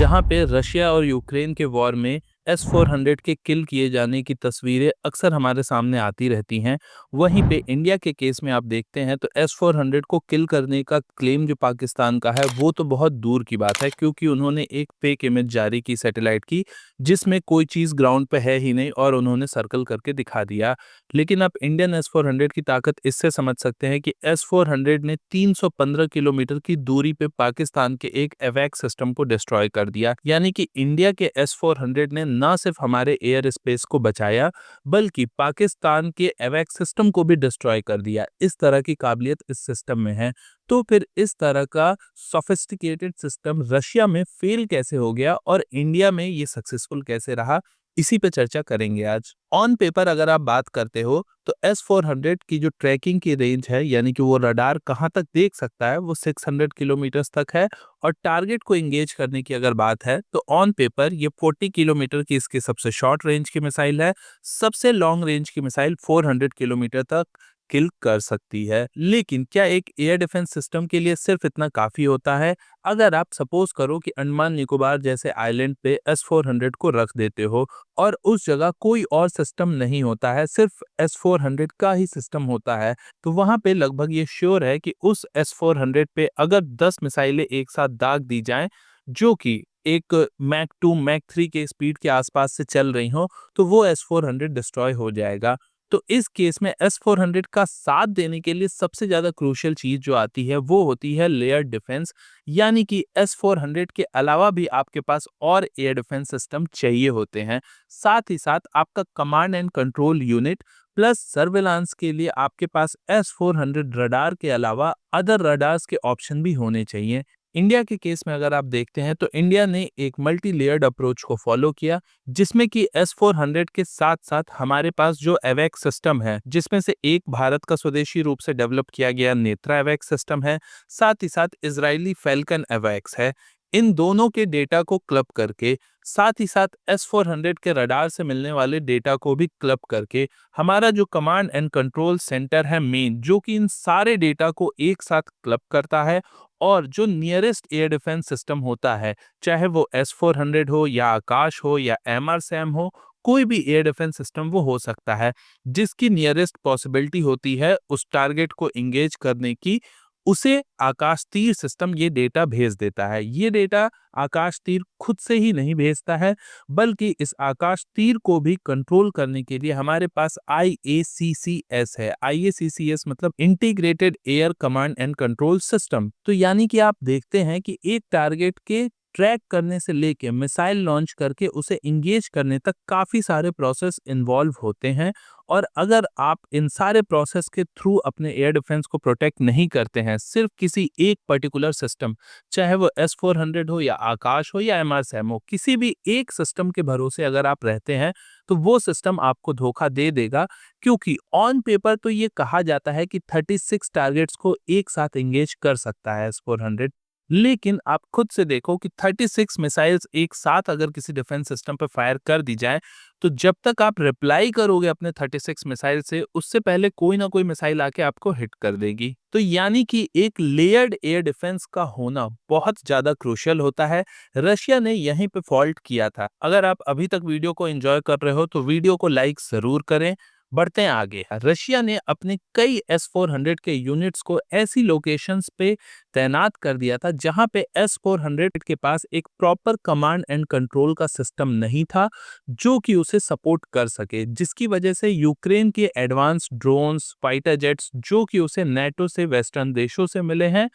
जहाँ पे रशिया और यूक्रेन के वॉर में S-400 के किल किए जाने की तस्वीरें अक्सर हमारे सामने आती रहती हैं। वहीं पे इंडिया के केस में आप देखते हैं तो S-400 को किल करने का क्लेम जो पाकिस्तान का है वो तो बहुत दूर की बात है, क्योंकि उन्होंने एक फेक इमेज जारी की सैटेलाइट की, जिसमें कोई चीज़ ग्राउंड पे है ही नहीं और उन्होंने सर्कल करके दिखा दिया। लेकिन आप इंडियन S-400 की ताकत इससे समझ सकते हैं कि S-400 ने 315 किलोमीटर की दूरी पे पाकिस्तान के एक एवैक सिस्टम को डिस्ट्रॉय कर दिया। यानी कि इंडिया के S-400 ने न सिर्फ हमारे एयर स्पेस को बचाया, बल्कि पाकिस्तान के एवैक सिस्टम को भी डिस्ट्रॉय कर दिया। इस तरह की काबिलियत इस सिस्टम में है। तो फिर इस तरह का सोफिस्टिकेटेड सिस्टम रशिया में फेल कैसे हो गया और इंडिया में ये सक्सेसफुल कैसे रहा, इसी पे चर्चा करेंगे आज। ऑन पेपर अगर आप बात करते हो तो S-400 की जो ट्रैकिंग की रेंज है, यानी कि वो रडार कहाँ तक देख सकता है, वो 600 किलोमीटर तक है। और टारगेट को एंगेज करने की अगर बात है तो ऑन पेपर ये 40 किलोमीटर की इसकी सबसे शॉर्ट रेंज की मिसाइल है। सबसे लॉन्ग रेंज की मिसाइल 400 किलोमीटर तक किल कर सकती है। लेकिन क्या एक एयर डिफेंस सिस्टम के लिए सिर्फ इतना काफी होता है? अगर आप सपोज करो कि अंडमान निकोबार जैसे आइलैंड पे S-400 को रख देते हो और उस जगह कोई और सिस्टम नहीं होता है, सिर्फ S-400 का ही सिस्टम होता है, तो वहां पे लगभग ये श्योर है कि उस S-400 पे अगर 10 मिसाइलें एक साथ दाग दी जाएं, जो कि एक मैक 2 मैक 3 के स्पीड के आसपास से चल रही हो, तो वो S-400 डिस्ट्रॉय हो जाएगा। तो इस केस में S-400 का साथ देने के लिए सबसे ज्यादा क्रूशियल चीज जो आती है वो होती है लेयर डिफेंस। यानी कि S-400 के अलावा भी आपके पास और एयर डिफेंस सिस्टम चाहिए होते हैं। साथ ही साथ आपका command and control unit plus surveillance के लिए आपके पास S-400 रडार के अलावा अदर रडार्स के ऑप्शन भी होने चाहिए। इंडिया के केस में अगर आप देखते हैं तो इंडिया ने एक मल्टी लेयर्ड अप्रोच को फॉलो किया, जिसमें कि S-400 के साथ साथ हमारे पास जो एवैक सिस्टम है, जिसमें से एक भारत का स्वदेशी रूप से डेवलप किया गया नेत्रा एवैक सिस्टम है, साथ ही साथ इजरायली फैल्कन एवैक्स है। इन दोनों के डेटा को क्लब करके, साथ ही साथ S-400 के रडार से मिलने वाले डेटा को भी क्लब करके, हमारा जो कमांड एंड कंट्रोल सेंटर है मेन, जो कि इन सारे डेटा को एक साथ क्लब करता है, और जो नियरेस्ट एयर डिफेंस सिस्टम होता है, चाहे वो S-400 हो या आकाश हो या MR-SAM हो, कोई भी एयर डिफेंस सिस्टम वो हो सकता है, जिसकी नियरेस्ट पॉसिबिलिटी होती है उस टारगेट को इंगेज करने की, उसे आकाश तीर सिस्टम ये डेटा भेज देता है। ये डेटा आकाश तीर खुद से ही नहीं भेजता है, बल्कि इस आकाश तीर को भी कंट्रोल करने के लिए हमारे पास IACCS है। IACCS मतलब integrated air command and control system. तो यानी कि आप देखते हैं कि एक टारगेट के ट्रैक करने से लेके मिसाइल लॉन्च करके उसे इंगेज करने तक काफी सारे प्रोसेस इन्वॉल्व होते हैं। और अगर आप इन सारे प्रोसेस के थ्रू अपने एयर डिफेंस को प्रोटेक्ट नहीं करते हैं, सिर्फ किसी एक पर्टिकुलर सिस्टम, चाहे वो S-400 हो या आकाश हो या MR-SAM हो, किसी भी एक सिस्टम के भरोसे अगर आप रहते हैं, तो वो सिस्टम आपको धोखा दे देगा। क्योंकि ऑन पेपर तो ये कहा जाता है कि 36 टारगेट्स को एक साथ एंगेज कर सकता है S-400, लेकिन आप खुद से देखो कि 36 मिसाइल्स एक साथ अगर किसी डिफेंस सिस्टम पर फायर कर दी जाए, तो जब तक आप रिप्लाई करोगे अपने 36 मिसाइल से, उससे पहले कोई ना कोई मिसाइल आके आपको हिट कर देगी। तो यानी कि एक लेयर्ड एयर डिफेंस का होना बहुत ज्यादा क्रूशियल होता है। रशिया ने यहीं पे फॉल्ट किया था। अगर आप अभी तक वीडियो को एंजॉय कर रहे हो तो वीडियो को लाइक जरूर करें। बढ़ते हैं आगे। रशिया ने अपने कई S-400 के यूनिट्स को ऐसी लोकेशंस पे तैनात कर दिया था जहां पे S-400 के पास एक प्रॉपर कमांड एंड कंट्रोल का सिस्टम नहीं था, जो कि उसे सपोर्ट कर सके, जिसकी वजह से यूक्रेन के एडवांस ड्रोन्स, फाइटर जेट्स, जो कि उसे नेटो से, वेस्टर्न देशों से मिले हैं,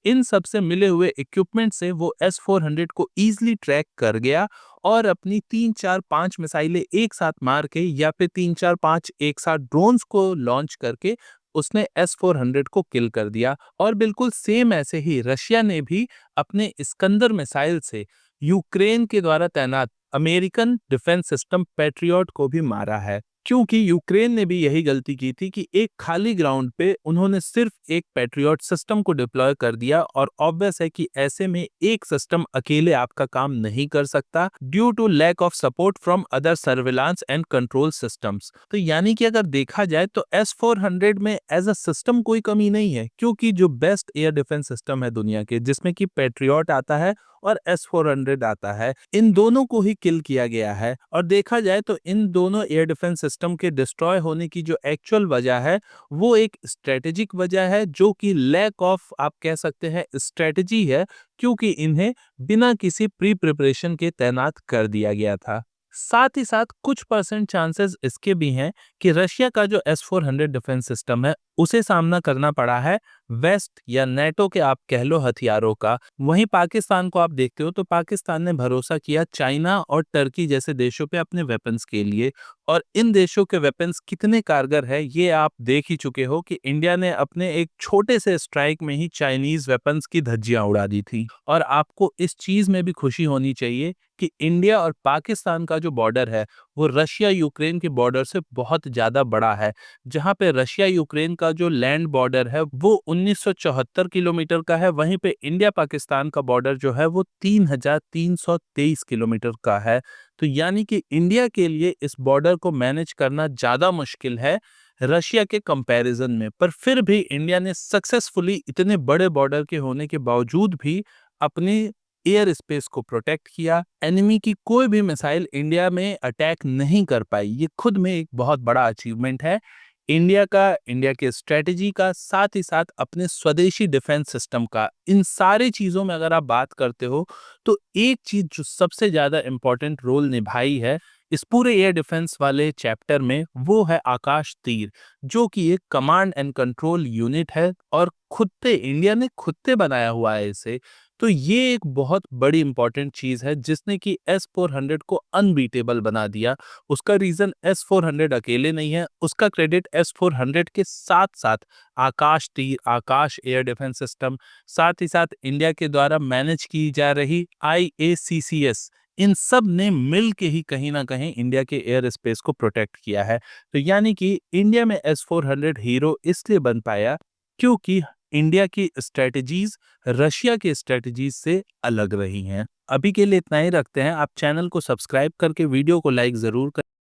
इन सब से मिले हुए इक्विपमेंट से वो S-400 को ईजिली ट्रैक कर गया और अपनी 3-4-5 मिसाइलें एक साथ मार के या फिर 3-4-5 एक साथ ड्रोन्स को लॉन्च करके उसने S-400 को किल कर दिया। और बिल्कुल सेम ऐसे ही रशिया ने भी अपने इस्कंदर मिसाइल से यूक्रेन के द्वारा तैनात अमेरिकन डिफेंस सिस्टम पैट्रियट को भी मारा है। क्योंकि यूक्रेन ने भी यही गलती की थी कि एक खाली ग्राउंड पे उन्होंने सिर्फ एक पैट्रियट सिस्टम को डिप्लॉय कर दिया, और ऑब्वियस है कि ऐसे में एक सिस्टम अकेले आपका काम नहीं कर सकता due to lack of support from other surveillance and control systems. तो यानी कि अगर देखा जाए तो S-400 में एज अ सिस्टम कोई कमी नहीं है, क्योंकि जो बेस्ट एयर डिफेंस सिस्टम है दुनिया के, जिसमें कि पैट्रियट आता है, और S-400 आता है, इन दोनों को ही किल किया गया है। और देखा जाए तो इन दोनों एयर डिफेंस सिस्टम के डिस्ट्रॉय होने की जो एक्चुअल वजह है वो एक स्ट्रेटेजिक वजह है, जो कि लैक ऑफ आप कह सकते हैं स्ट्रेटजी है, क्योंकि इन्हें बिना किसी प्री प्रिपरेशन के तैनात कर दिया गया था। साथ ही साथ कुछ परसेंट चांसेस इसके भी हैं कि रशिया का जो S-400 डिफेंस सिस्टम है उसे सामना करना पड़ा है वेस्ट या नेटो के आप कह लो हथियारों का। वहीं पाकिस्तान को आप देखते हो तो पाकिस्तान ने भरोसा किया चाइना और टर्की जैसे देशों पे अपने वेपन्स के लिए, और इन देशों के वेपन्स कितने कारगर है ये आप देख ही चुके हो कि इंडिया ने अपने एक छोटे से स्ट्राइक में ही चाइनीज वेपन्स की धज्जियां उड़ा दी थी। और आपको इस चीज में भी खुशी होनी चाहिए कि इंडिया और पाकिस्तान का जो बॉर्डर है वो रशिया यूक्रेन के बॉर्डर से बहुत ज्यादा बड़ा है। जहां पे रशिया यूक्रेन का जो लैंड बॉर्डर है वो 1974 किलोमीटर का है, वहीं पे इंडिया पाकिस्तान का बॉर्डर जो है वो 3323 किलोमीटर का है। तो यानी कि इंडिया के लिए इस बॉर्डर को मैनेज करना ज्यादा मुश्किल है रशिया के कंपैरिजन में। पर फिर भी इंडिया ने सक्सेसफुली इतने बड़े बॉर्डर के होने के बावजूद भी अपनी एयर स्पेस को प्रोटेक्ट किया। एनिमी की कोई भी मिसाइल इंडिया में अटैक नहीं कर पाई, ये खुद में एक बहुत बड़ा अचीवमेंट है इंडिया का, इंडिया के स्ट्रेटजी का, साथ ही साथ अपने स्वदेशी डिफेंस सिस्टम का। इन सारी चीजों में अगर आप बात करते हो तो एक चीज जो सबसे ज्यादा इंपॉर्टेंट रोल निभाई है इस पूरे एयर डिफेंस वाले चैप्टर में वो है आकाश तीर, जो कि एक कमांड एंड कंट्रोल यूनिट है और खुद इंडिया ने खुद से बनाया हुआ है इसे। तो ये एक बहुत बड़ी इंपॉर्टेंट चीज है जिसने कि S-400 को अनबीटेबल बना दिया। उसका रीजन S-400 अकेले नहीं है, उसका क्रेडिट S-400 के साथ साथ आकाश तीर, आकाश एयर डिफेंस सिस्टम, साथ ही साथ इंडिया के द्वारा मैनेज की जा रही IACCS, इन सब ने मिल के ही कहीं ना कहीं इंडिया के एयर स्पेस को प्रोटेक्ट किया है। तो यानी कि इंडिया में S-400 हीरो इसलिए बन पाया क्योंकि इंडिया की स्ट्रेटजीज रशिया की स्ट्रेटजीज से अलग रही हैं। अभी के लिए इतना ही रखते हैं। आप चैनल को सब्सक्राइब करके वीडियो को लाइक जरूर करें।